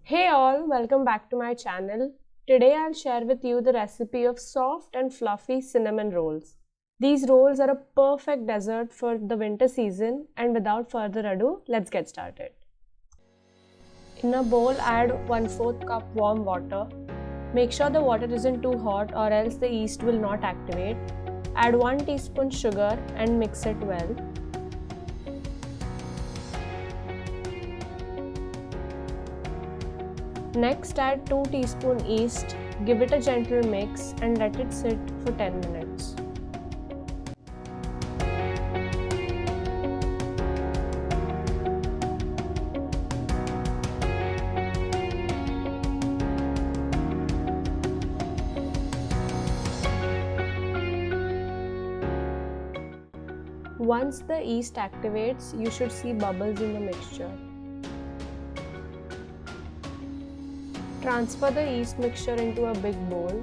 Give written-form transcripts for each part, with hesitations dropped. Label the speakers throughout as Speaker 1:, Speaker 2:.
Speaker 1: Hey all, welcome back to my channel. Today I'll share with you the recipe of soft and fluffy cinnamon rolls. These rolls are a perfect dessert for the winter season, and without further ado, let's get started. In a bowl, add 1/4 cup warm water. Make sure the water isn't too hot or else the yeast will not activate. Add 1 teaspoon sugar and mix it well. Next, add 2 teaspoon yeast, give it a gentle mix and let it sit for 10 minutes. Once the yeast activates, you should see bubbles in the mixture. Transfer the yeast mixture into a big bowl.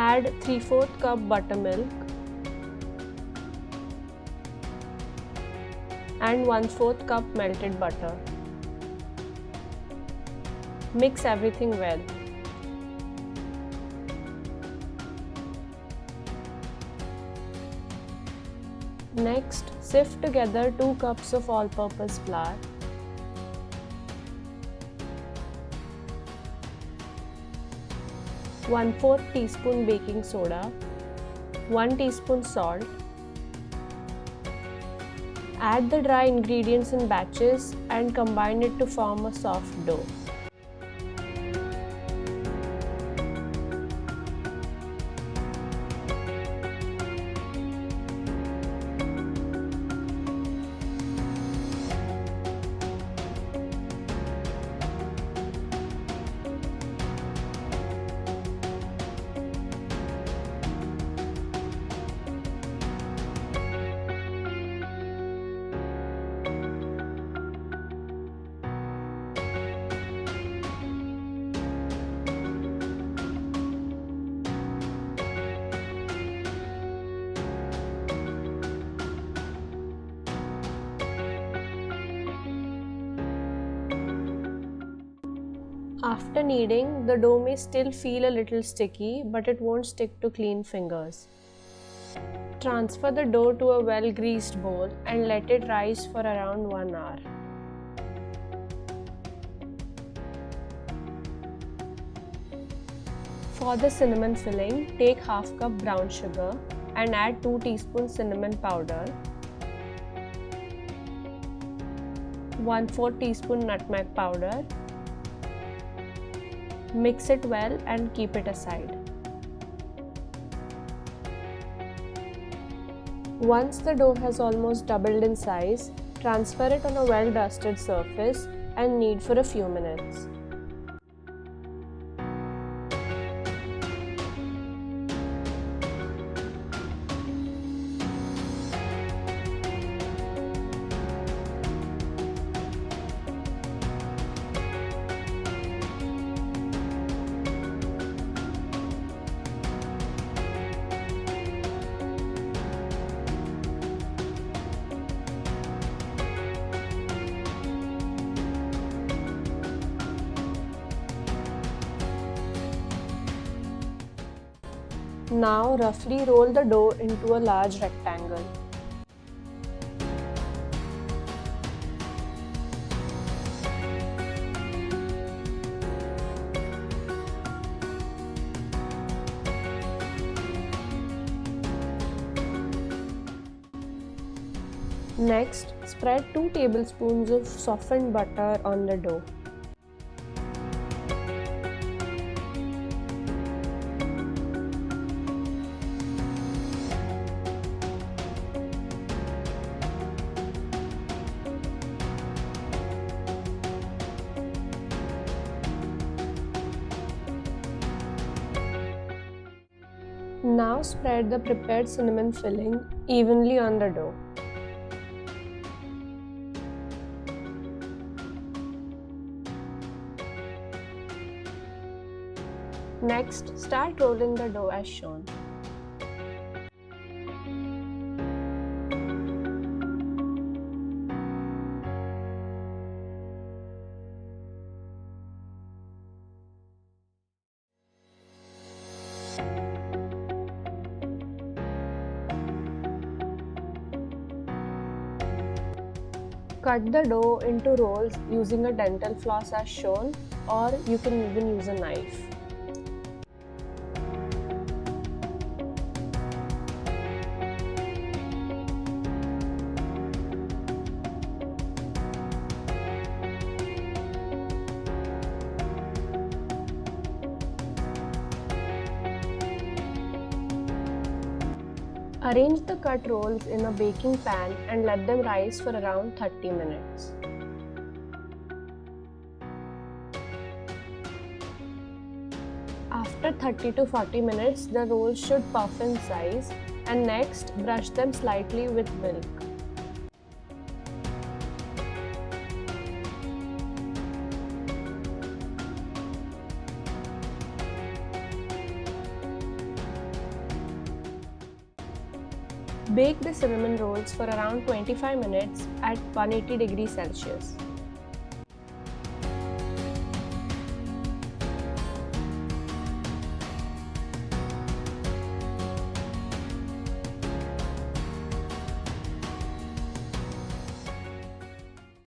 Speaker 1: Add 3/4 cup buttermilk and 1/4 cup melted butter. Mix everything well. Next, sift together 2 cups of all-purpose flour. One-fourth teaspoon baking soda, 1 teaspoon salt. Add the dry ingredients in batches and combine it to form a soft dough. After kneading, the dough may still feel a little sticky, but it won't stick to clean fingers. Transfer the dough to a well-greased bowl and let it rise for around 1 hour. For the cinnamon filling, take half cup brown sugar and add 2 teaspoons cinnamon powder, 1/4 teaspoon nutmeg powder. Mix it well and keep it aside. Once the dough has almost doubled in size, transfer it on a well-dusted surface and knead for a few minutes. Now roughly roll the dough into a large rectangle. Next, spread 2 tablespoons of softened butter on the dough. Now spread the prepared cinnamon filling evenly on the dough. Next, start rolling the dough as shown. Cut the dough into rolls using a dental floss as shown, or you can even use a knife. Arrange the cut rolls in a baking pan and let them rise for around 30 minutes. After 30 to 40 minutes, the rolls should puff in size, and next brush them slightly with milk. Bake the cinnamon rolls for around 25 minutes at 180 degrees Celsius.